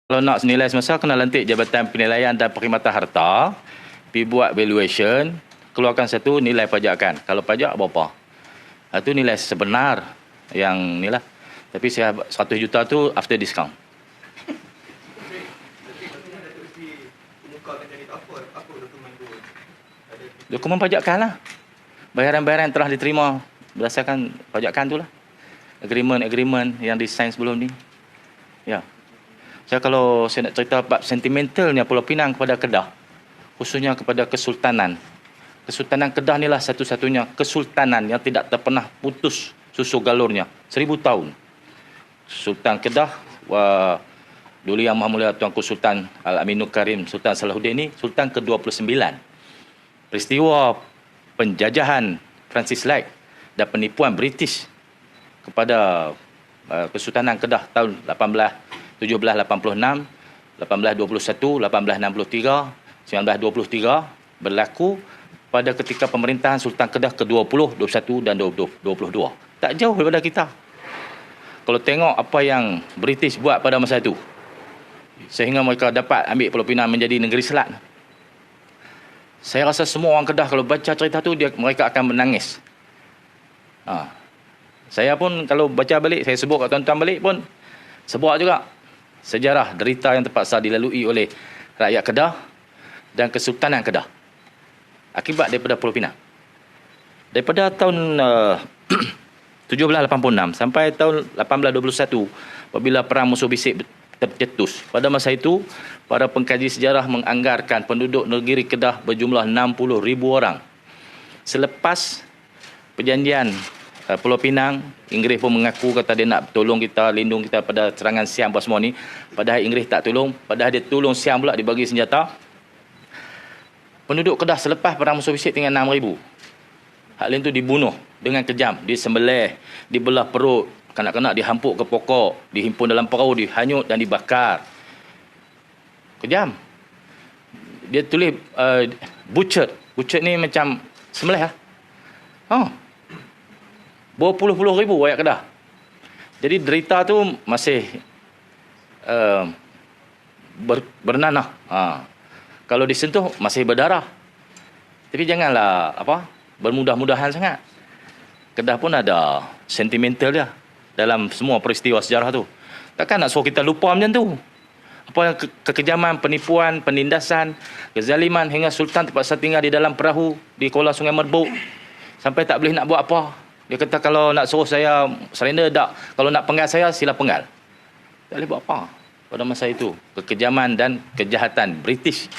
Kalau nak senilai semasa, kena lantik Jabatan Penilaian dan Perkhidmatan Harta, pergi buat valuation, keluarkan satu nilai pajakan. Kalau pajak berapa? Itu nilai sebenar yang ni lah. Tapi 100 juta tu after discount. Dokumen pajakan lah. Bayaran-bayaran telah diterima berdasarkan pajakan tu lah. Agreement yang disign sebelum ni. Ya. Saya kalau saya nak cerita bab sentimentalnya Pulau Pinang kepada Kedah, khususnya kepada Kesultanan. Kesultanan Kedah inilah satu-satunya kesultanan yang tidak pernah putus susu galurnya. 1000 tahun. Sultan Kedah, Duli Yang Maha Mulia Tuanku Sultan Al-Aminul Karim Sultan Salahuddin ini Sultan ke-29. Peristiwa penjajahan Francis Light dan penipuan British kepada Kesultanan Kedah tahun 1786, 1821, 1863, 1923 berlaku pada ketika pemerintahan Sultan Kedah ke-20, 21 dan 22. Tak jauh daripada kita. Kalau tengok apa yang British buat pada masa itu, sehingga mereka dapat ambil Pulau Pinang menjadi negeri selat. Saya rasa semua orang Kedah kalau baca cerita tu mereka akan menangis. Saya pun kalau baca balik, saya sebut kat tuan-tuan balik pun sebut juga sejarah derita yang terpaksa dilalui oleh rakyat Kedah dan Kesultanan Kedah akibat daripada Pulau Pinang. Daripada tahun 1786 sampai tahun 1821 apabila perang musuh bisik tercetus. Pada masa itu, para pengkaji sejarah menganggarkan penduduk negeri Kedah berjumlah 60,000 orang. Selepas perjanjian Pulau Pinang, Inggeris pun mengaku kata dia nak tolong kita, lindung kita pada serangan Siam apa semua ni. Padahal Inggeris tak tolong, padahal dia tolong Siam pula dibagi senjata. Penduduk Kedah selepas perang musuh bisik tinggal 6,000. Hak lain tu dibunuh dengan kejam, disembelih, dibelah perut, kanak-kanak dihampuk ke pokok, dihimpun dalam perahu, dihanyut dan dibakar. Kejam. Dia tulis butcher. Butcher ni macam sembelih lah. Berpuluh-puluh ribu rakyat Kedah. Jadi derita tu masih bernanah. Kalau disentuh masih berdarah. Tapi janganlah bermudah-mudahan sangat. Kedah pun ada sentimental dia dalam semua peristiwa sejarah tu. Takkan nak suruh kita lupa macam tu. Apa kekejaman, penipuan, penindasan, kezaliman hingga Sultan terpaksa tinggal di dalam perahu di Kuala Sungai Merbuk sampai tak boleh nak buat apa. Dia kata kalau nak suruh saya surrender tak. Kalau nak penggal saya sila penggal. Tak boleh buat apa pada masa itu. Kekejaman dan kejahatan British.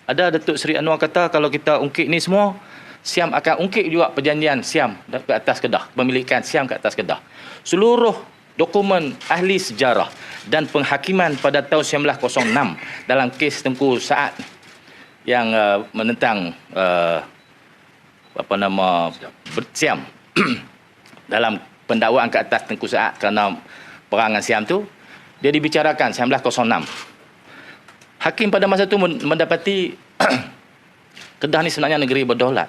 Ada Datuk Seri Anwar kata kalau kita ungkit ni semua, Siam akan ungkit juga perjanjian Siam ke atas Kedah, pemilikan Siam ke atas Kedah. Seluruh dokumen ahli sejarah dan penghakiman pada tahun 1906 dalam kes Tengku Saat yang menentang Siam dalam pendakwaan ke atas Tengku Saat kerana perangan Siam tu, dia dibicarakan 1906. Hakim pada masa itu mendapati Kedah ni sebenarnya negeri berdaulat.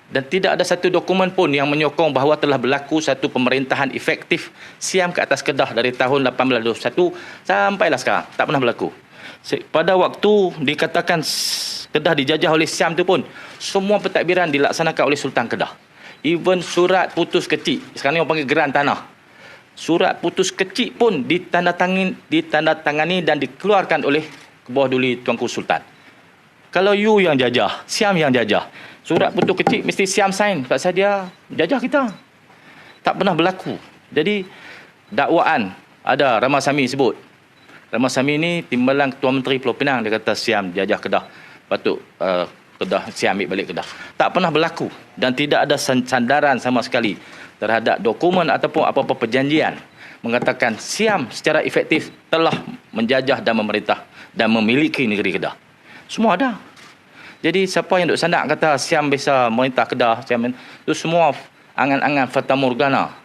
Dan tidak ada satu dokumen pun yang menyokong bahawa telah berlaku satu pemerintahan efektif Siam ke atas Kedah dari tahun 1821 sampailah sekarang. Tak pernah berlaku. Pada waktu dikatakan Kedah dijajah oleh Siam tu pun, semua pentadbiran dilaksanakan oleh Sultan Kedah. Even surat putus kecil, sekarang ni orang panggil geran tanah. Surat putus kecil pun ditandatangani dan dikeluarkan oleh Kebawah Duli Tuanku Sultan. Kalau you yang jajah, Siam yang jajah, surat putus kecil mesti Siam sign pasal dia jajah kita. Tak pernah berlaku. Jadi dakwaan ada Ramasamy sebut. Ramasamy ni timbalan Ketua Menteri Pulau Pinang, dia kata Siam jajah Kedah. Patut Kedah Siam ambil balik Kedah. Tak pernah berlaku dan tidak ada sandaran sama sekali terhadap dokumen ataupun apa-apa perjanjian mengatakan Siam secara efektif telah menjajah dan memerintah dan memiliki negeri Kedah. Semua ada. Jadi siapa yang duk sandak kata Siam bisa merintah Kedah, Siam itu semua angan-angan fata morgana.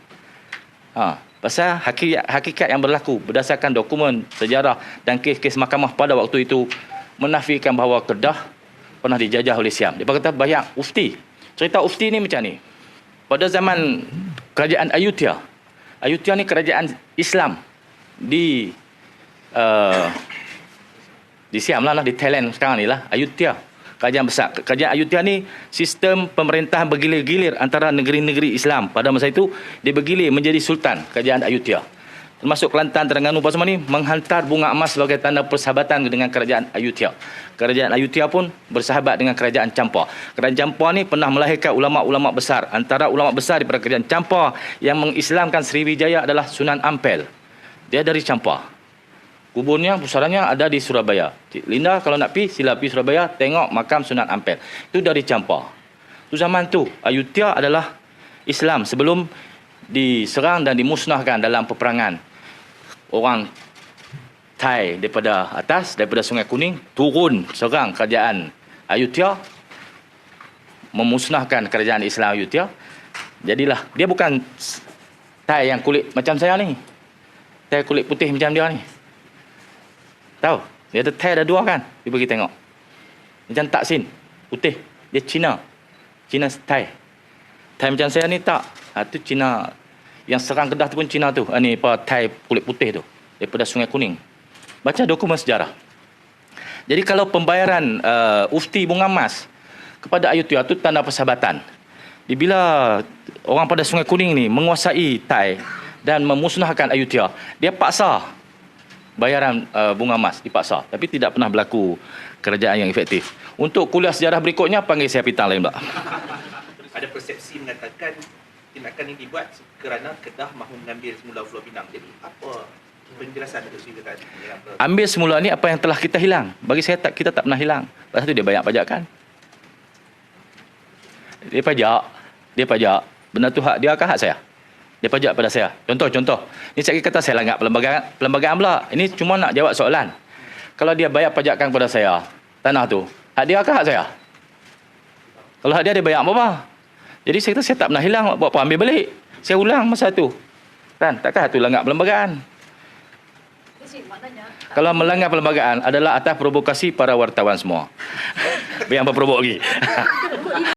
Pasal hakikat yang berlaku berdasarkan dokumen sejarah dan kes-kes mahkamah pada waktu itu menafikan bahawa Kedah pernah dijajah oleh Siam. Dia kata banyak ufti. Cerita ufti ni macam ni. Pada zaman kerajaan Ayutthaya ni kerajaan Islam di Di Siam lah, di Thailand sekarang ni lah, Ayutthaya. Kerajaan besar. Kerajaan Ayutthaya ni sistem pemerintahan bergilir-gilir antara negeri-negeri Islam. Pada masa itu, dia bergilir menjadi sultan kerajaan Ayutthaya. Termasuk Kelantan, Terengganu, Pasar ni menghantar bunga emas sebagai tanda persahabatan dengan kerajaan Ayutthaya. Kerajaan Ayutthaya pun bersahabat dengan kerajaan Champa. Kerajaan Champa ni pernah melahirkan ulama-ulama besar. Antara ulama besar daripada kerajaan Champa yang mengislamkan Sriwijaya adalah Sunan Ampel. Dia dari Champa. Kuburnya, pusarannya ada di Surabaya. Cik Linda kalau nak sila pergi Surabaya, tengok makam Sunan Ampel. Itu dari Champa. Itu zaman tu, Ayutthaya adalah Islam sebelum diserang dan dimusnahkan dalam peperangan. Orang Thai daripada atas, daripada Sungai Kuning, turun serang kerajaan Ayutthaya, memusnahkan kerajaan Islam Ayutthaya. Jadilah, dia bukan Thai yang kulit macam saya ni. Thai kulit putih macam dia ni. Tahu? Dia ada Thai ada dua kan? Dia pergi tengok. Macam Taksin, putih. Dia Cina. Cina Thai. Thai macam saya ni tak. Itu Cina. Yang serang Kedah tu pun Cina tu. Ni Thai kulit putih tu. Daripada Sungai Kuning. Baca dokumen sejarah. Jadi kalau pembayaran ufti bunga emas kepada Ayutthaya tu tanda persahabatan. Bila orang pada Sungai Kuning ni menguasai Thai dan memusnahkan Ayutthaya, dia paksa bayaran bunga emas, dipaksa. Tapi tidak pernah berlaku kerajaan yang efektif. Untuk kuliah sejarah berikutnya, panggil saya petang lain pula. Ada persepsi mengatakan tindakan ini dibuat kerana Kedah mahu mengambil semula Pulau Pinang. Jadi apa penjelasan untuk ceritakan? Ambil semula ni apa yang telah kita hilang. Bagi saya kita tak pernah hilang. Lepas tu dia bayar pajak kan. Dia pajak. Benda tu hak dia, hak saya. Dia pajak pada saya. Contoh. Ni saya kata saya langgar perlembagaan pula. Ini cuma nak jawab soalan. Kalau dia bayar pajakkan kepada saya, tanah tu, hak dia hak saya? Kalau hak dia bayar apa? Jadi saya kata saya tak pernah hilang. Buat apa ambil balik? Saya ulang masa tu. Kan? Takkan tu langgar perlembagaan. Kalau melanggar perlembagaan adalah atas provokasi para wartawan semua. Biar apa provok lagi.